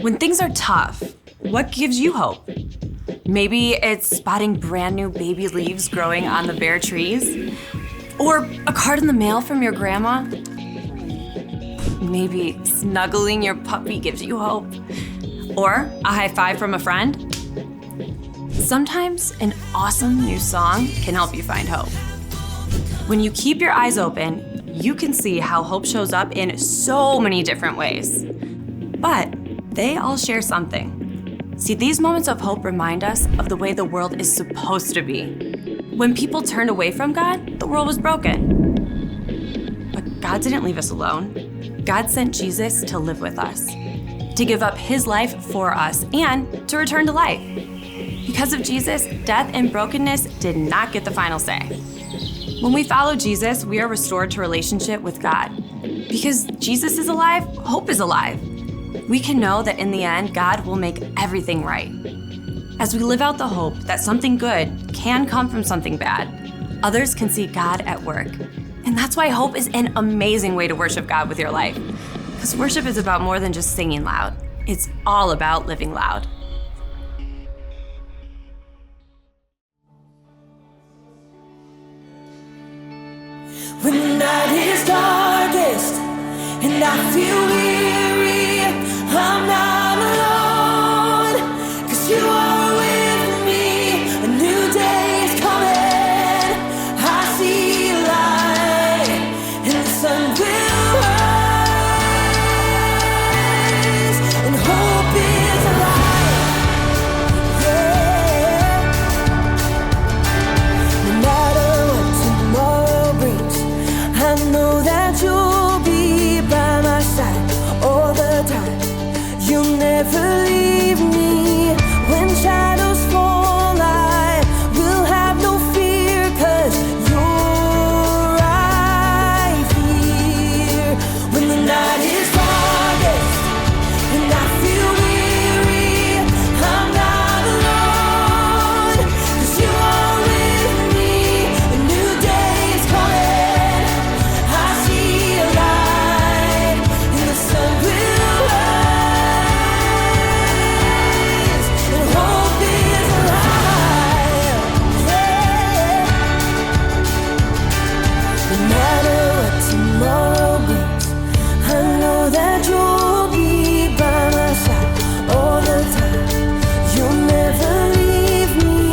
When things are tough, what gives you hope? Maybe it's spotting brand new baby leaves growing on the bare trees? Or a card in the mail from your grandma? Maybe snuggling your puppy gives you hope. Or a high five from a friend? Sometimes an awesome new song can help you find hope. When you keep your eyes open, you can see how hope shows up in so many different ways. But they all share something. See, these moments of hope remind us of the way the world is supposed to be. When people turned away from God, the world was broken. But God didn't leave us alone. God sent Jesus to live with us, to give up his life for us, and to return to life. Because of Jesus, death and brokenness did not get the final say. When we follow Jesus, we are restored to relationship with God. Because Jesus is alive, hope is alive. We can know that in the end, God will make everything right. As we live out the hope that something good can come from something bad, others can see God at work. And that's why hope is an amazing way to worship God with your life. Because worship is about more than just singing loud. It's all about living loud. When the night is darkest and I feel weary, I'm not alone, 'cause you are with me. A new day is coming, I see light, and the sun will rise, and hope is alive, yeah. No matter what tomorrow brings, I know that you'll be by my side all the time. You'll never leave me. When shadows fall, I will have no fear, 'cause you're right here. When the night is darkest and I feel weary, I'm not alone, 'cause you are with me. A new day is coming, I see a light, and the sun will rise, and hope is alive, yeah. No matter what tomorrow brings, I know that you'll be by my side all the time. You'll never leave me.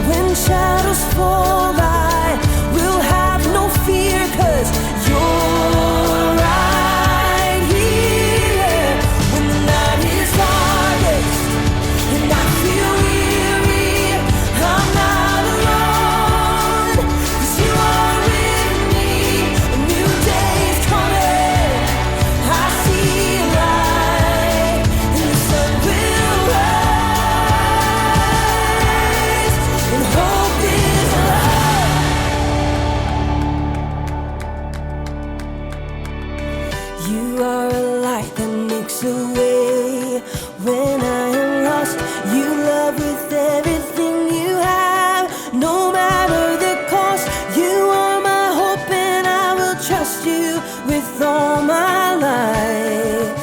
When shadows fall, I will have no fear, 'cause you're right here. When the night is darkest and I feel weary, I'm not alone, 'cause you are with me. A new day is coming, I see light, and the sun will rise, and hope is alive. You are a light that makes a way when I am lost. You love with everything you have, no matter the cost. You are my hope, and I will trust you with all my life.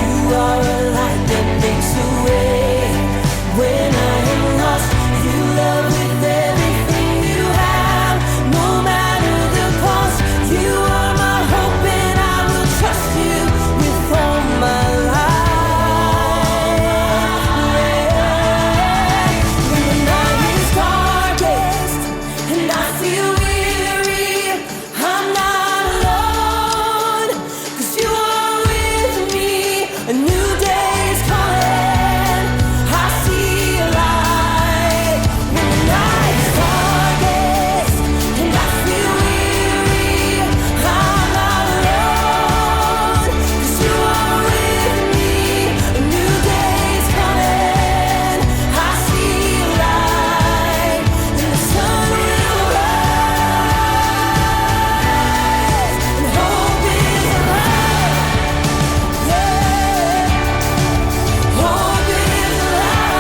You are a light that makes a way when I am lost. You love with everything you have, no matter the cost. You are my hope, and I will trust you with all my life, yeah. When the night is darkest and I feel weary, I'm not alone, 'cause you are with me. A new day is coming, I see a light. When the night is darkest and I feel weary, I'm not alone, 'cause you are with me. A new day is coming, I see a light, and the sun will rise, and hope is alive, yeah. Hope is alive.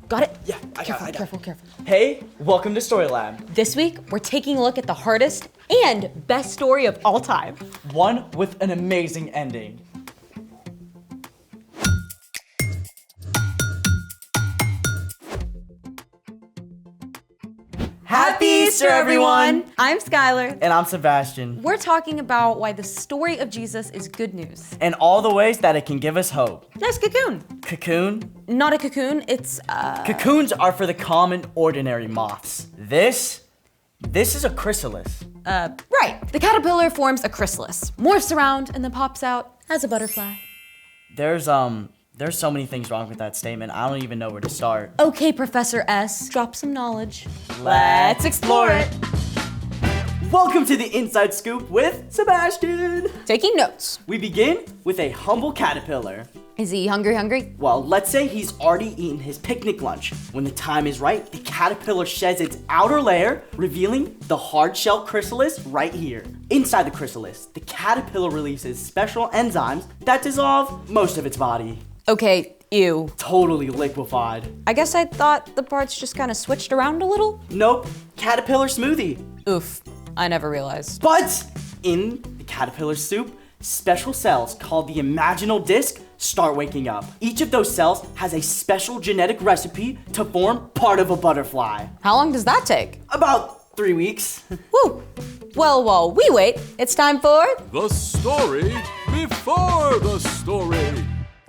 Got it? Yeah, I Careful. Hey, welcome to Story Lab. This week, we're taking a look at the hardest and best story of all time. One with an amazing ending. Happy Easter, everyone! I'm Skylar. And I'm Sebastian. We're talking about why the story of Jesus is good news. And all the ways that it can give us hope. Nice cocoon. Cocoon? Not a cocoon, it's Cocoons are for the common, ordinary moths. This is a chrysalis. right. The caterpillar forms a chrysalis, morphs around, and then pops out as a butterfly. There's so many things wrong with that statement. I don't even know where to start. Okay, Professor S, drop some knowledge. Let's explore it. Welcome to the Inside Scoop with Sebastian. Taking notes. We begin with a humble caterpillar. Is he hungry? Well, let's say he's already eaten his picnic lunch. When the time is right, the caterpillar sheds its outer layer, revealing the hard shell chrysalis right here. Inside the chrysalis, the caterpillar releases special enzymes that dissolve most of its body. Okay, ew. Totally liquefied. I guess I thought the parts just kind of switched around a little. Nope, caterpillar smoothie. Oof, I never realized. But in the caterpillar soup, special cells called the imaginal disc start waking up. Each of those cells has a special genetic recipe to form part of a butterfly. How long does that take? About 3 weeks. Woo! Well, while we wait, it's time for... The story before the story.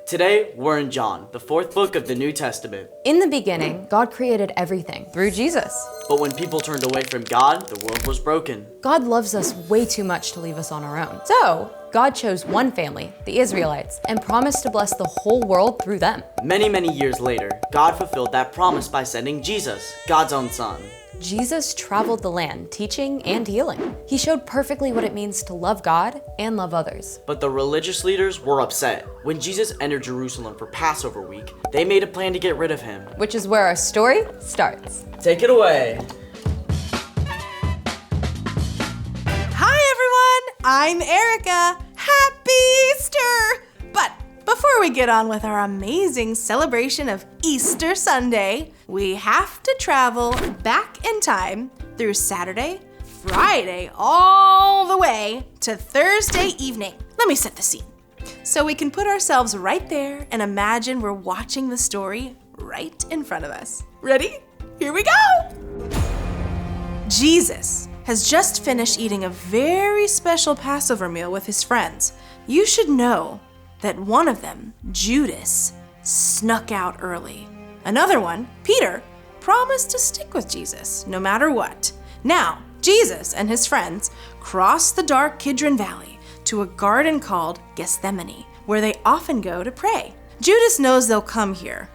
Today, we're in John, the 4th book of the New Testament. In the beginning, God created everything through Jesus. But when people turned away from God, the world was broken. God loves us way too much to leave us on our own. So, God chose one family, the Israelites, and promised to bless the whole world through them. Many, many years later, God fulfilled that promise by sending Jesus, God's own son. Jesus traveled the land, teaching and healing. He showed perfectly what it means to love God and love others. But the religious leaders were upset. When Jesus entered Jerusalem for Passover week, they made a plan to get rid of him. Which is where our story starts. Take it away. Hi everyone, I'm Erica. Happy Easter! But before we get on with our amazing celebration of Easter Sunday, we have to travel back in time through Saturday, Friday, all the way to Thursday evening. Let me set the scene so we can put ourselves right there and imagine we're watching the story right in front of us. Ready? Here we go! Jesus has just finished eating a very special Passover meal with his friends. You should know that one of them, Judas, snuck out early. Another one, Peter, promised to stick with Jesus no matter what. Now, Jesus and his friends cross the dark Kidron Valley to a garden called Gethsemane, where they often go to pray. Judas knows they'll come here,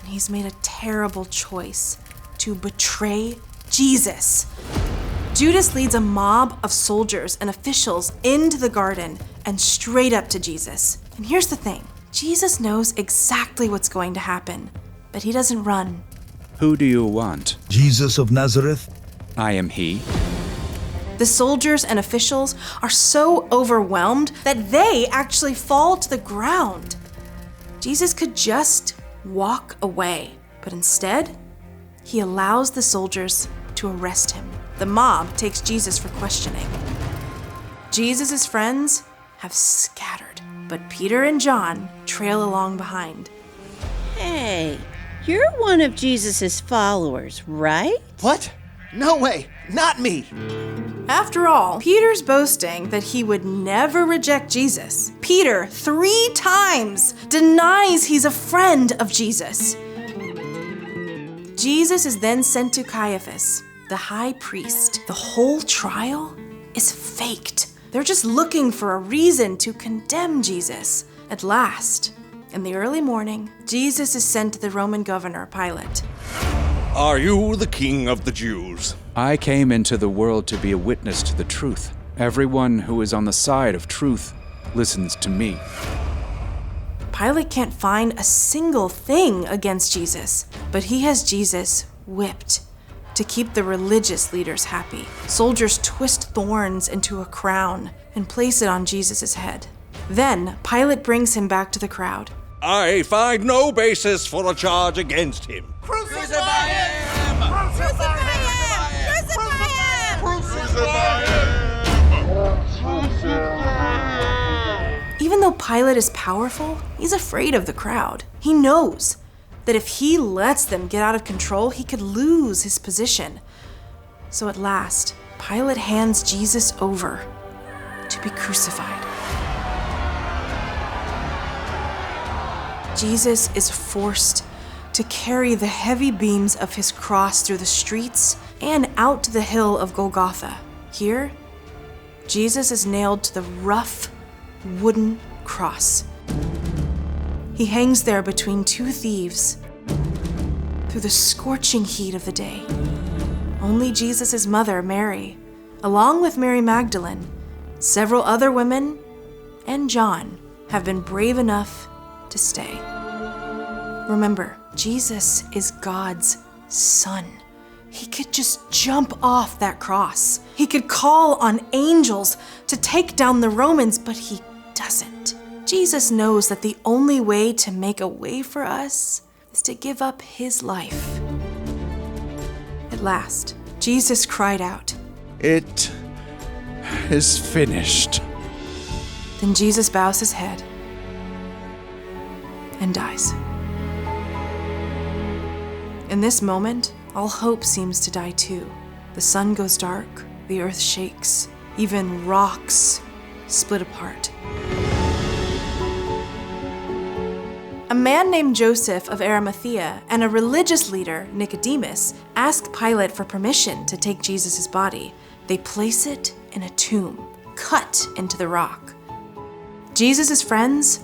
and he's made a terrible choice to betray Jesus. Judas leads a mob of soldiers and officials into the garden and straight up to Jesus. And here's the thing, Jesus knows exactly what's going to happen, but he doesn't run. Who do you want? Jesus of Nazareth? I am he. The soldiers and officials are so overwhelmed that they actually fall to the ground. Jesus could just walk away, but instead, he allows the soldiers to arrest him. The mob takes Jesus for questioning. Jesus' friends have scattered, but Peter and John trail along behind. Hey, you're one of Jesus' followers, right? What? No way, not me. After all, Peter's boasting that he would never reject Jesus. Peter 3 times denies he's a friend of Jesus. Jesus is then sent to Caiaphas, the high priest. The whole trial is faked. They're just looking for a reason to condemn Jesus. At last, in the early morning, Jesus is sent to the Roman governor, Pilate. Are you the king of the Jews? I came into the world to be a witness to the truth. Everyone who is on the side of truth listens to me. Pilate can't find a single thing against Jesus, but he has Jesus whipped to keep the religious leaders happy. Soldiers twist thorns into a crown and place it on Jesus' head. Then Pilate brings him back to the crowd. I find no basis for a charge against him. Crucify Crucify him! Crucify him! Crucify him! Even though Pilate is powerful, he's afraid of the crowd. He knows that if he lets them get out of control, he could lose his position. So at last, Pilate hands Jesus over to be crucified. Jesus is forced to carry the heavy beams of his cross through the streets and out to the hill of Golgotha. Here, Jesus is nailed to the rough wooden cross. He hangs there between two thieves through the scorching heat of the day. Only Jesus' mother, Mary, along with Mary Magdalene, several other women, and John, have been brave enough to stay. Remember, Jesus is God's son. He could just jump off that cross. He could call on angels to take down the Romans, but he doesn't. Jesus knows that the only way to make a way for us is to give up his life. At last, Jesus cried out. It is finished. Then Jesus bows his head and dies. In this moment, all hope seems to die too. The sun goes dark, the earth shakes, even rocks split apart. A man named Joseph of Arimathea and a religious leader, Nicodemus, ask Pilate for permission to take Jesus' body. They place it in a tomb, cut into the rock. Jesus' friends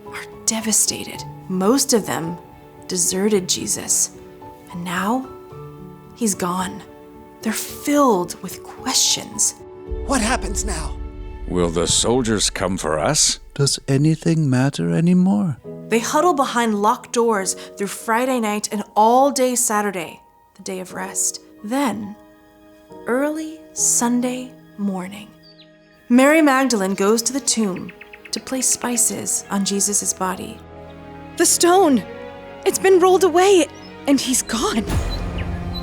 are devastated. Most of them deserted Jesus. And now, he's gone. They're filled with questions. What happens now? Will the soldiers come for us? Does anything matter anymore? They huddle behind locked doors through Friday night and all day Saturday, the day of rest. Then, early Sunday morning, Mary Magdalene goes to the tomb to place spices on Jesus' body. The stone! It's been rolled away, and he's gone.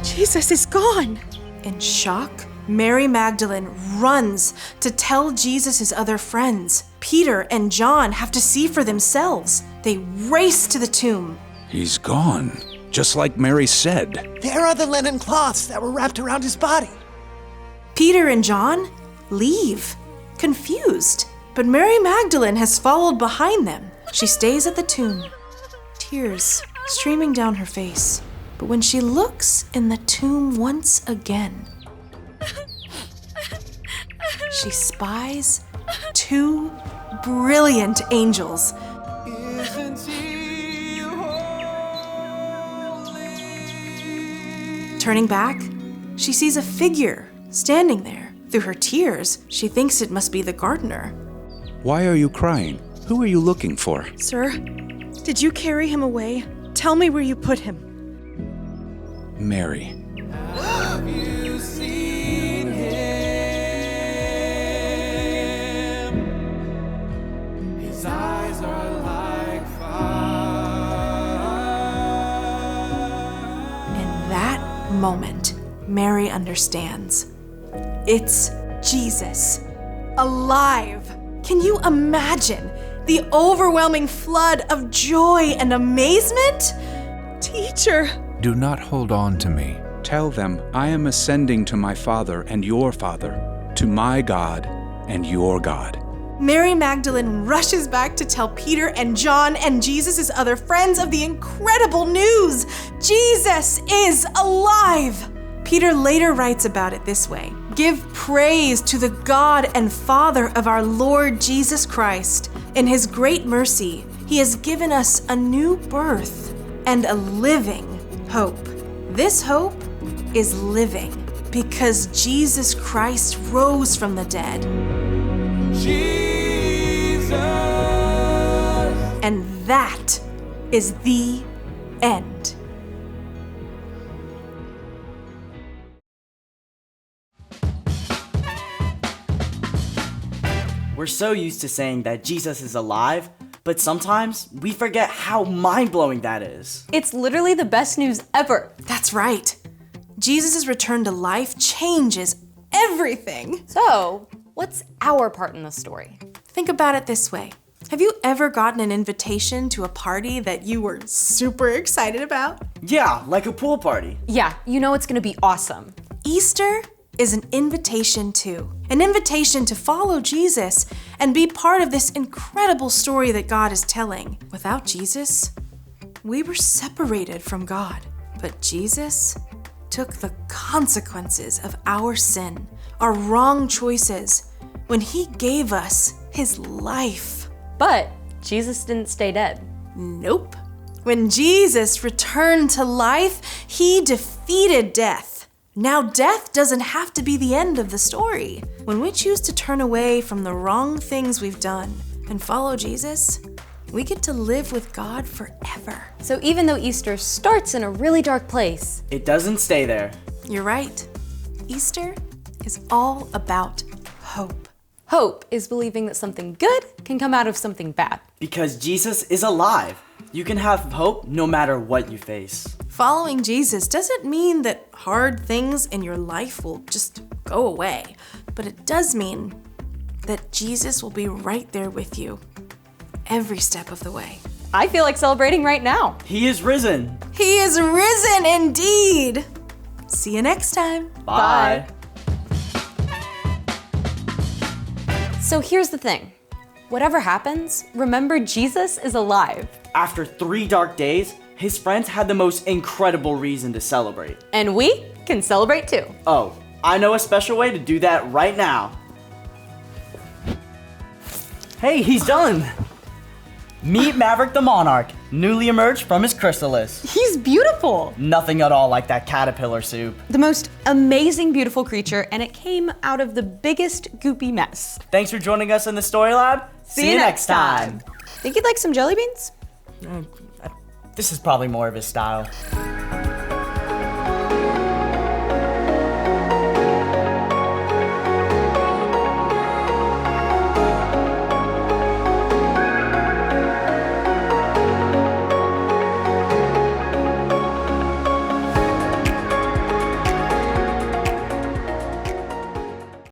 Jesus is gone. In shock, Mary Magdalene runs to tell Jesus' other friends. Peter and John have to see for themselves. They race to the tomb. He's gone, just like Mary said. There are the linen cloths that were wrapped around his body. Peter and John leave, confused. But Mary Magdalene has followed behind them. She stays at the tomb, tears streaming down her face. But when she looks in the tomb once again, she spies two brilliant angels. Turning back, she sees a figure standing there. Through her tears, she thinks it must be the gardener. Why are you crying? Who are you looking for? Sir, did you carry him away? Tell me where you put him. Mary. Have you seen him? His eyes are like fire. In that moment, Mary understands. It's Jesus, alive. Can you imagine the overwhelming flood of joy and amazement? Teacher! Do not hold on to me. Tell them I am ascending to my Father and your Father, to my God and your God. Mary Magdalene rushes back to tell Peter and John and Jesus' other friends of the incredible news. Jesus is alive! Peter later writes about it this way: "Give praise to the God and Father of our Lord Jesus Christ. In his great mercy, he has given us a new birth and a living hope. This hope is living because Jesus Christ rose from the dead." Jesus. And that is the end. We're so used to saying that Jesus is alive, But sometimes we forget how mind-blowing that is. It's literally the best news ever. That's right. Jesus' return to life changes everything. So, what's our part in the story? Think about it this way. Have you ever gotten an invitation to a party that you were super excited about? Yeah, like a pool party. Yeah, you know it's gonna be awesome. Easter is an invitation too. An invitation to follow Jesus and be part of this incredible story that God is telling. Without Jesus, we were separated from God. But Jesus took the consequences of our sin, our wrong choices, when he gave us his life. But Jesus didn't stay dead. Nope. When Jesus returned to life, he defeated death. Now death doesn't have to be the end of the story. When we choose to turn away from the wrong things we've done and follow Jesus, we get to live with God forever. So even though Easter starts in a really dark place, It doesn't stay there. You're right. Easter is all about hope. hope is believing that something good can come out of something bad. Because Jesus is alive. You can have hope no matter what you face. Following Jesus doesn't mean that hard things in your life will just go away, but it does mean that Jesus will be right there with you every step of the way. I feel like celebrating right now. He is risen. He is risen indeed. See you next time. Bye. So here's the thing. Whatever happens, remember Jesus is alive. After 3 dark days, his friends had the most incredible reason to celebrate. And we can celebrate too. Oh, I know a special way to do that right now. Hey, he's done! Meet Maverick the Monarch, newly emerged from his chrysalis. He's beautiful. Nothing at all like that caterpillar soup. The most amazing, beautiful creature, and it came out of the biggest goopy mess. Thanks for joining us in the Story Lab. See you next time. Think you'd like some jelly beans? This is probably more of his style.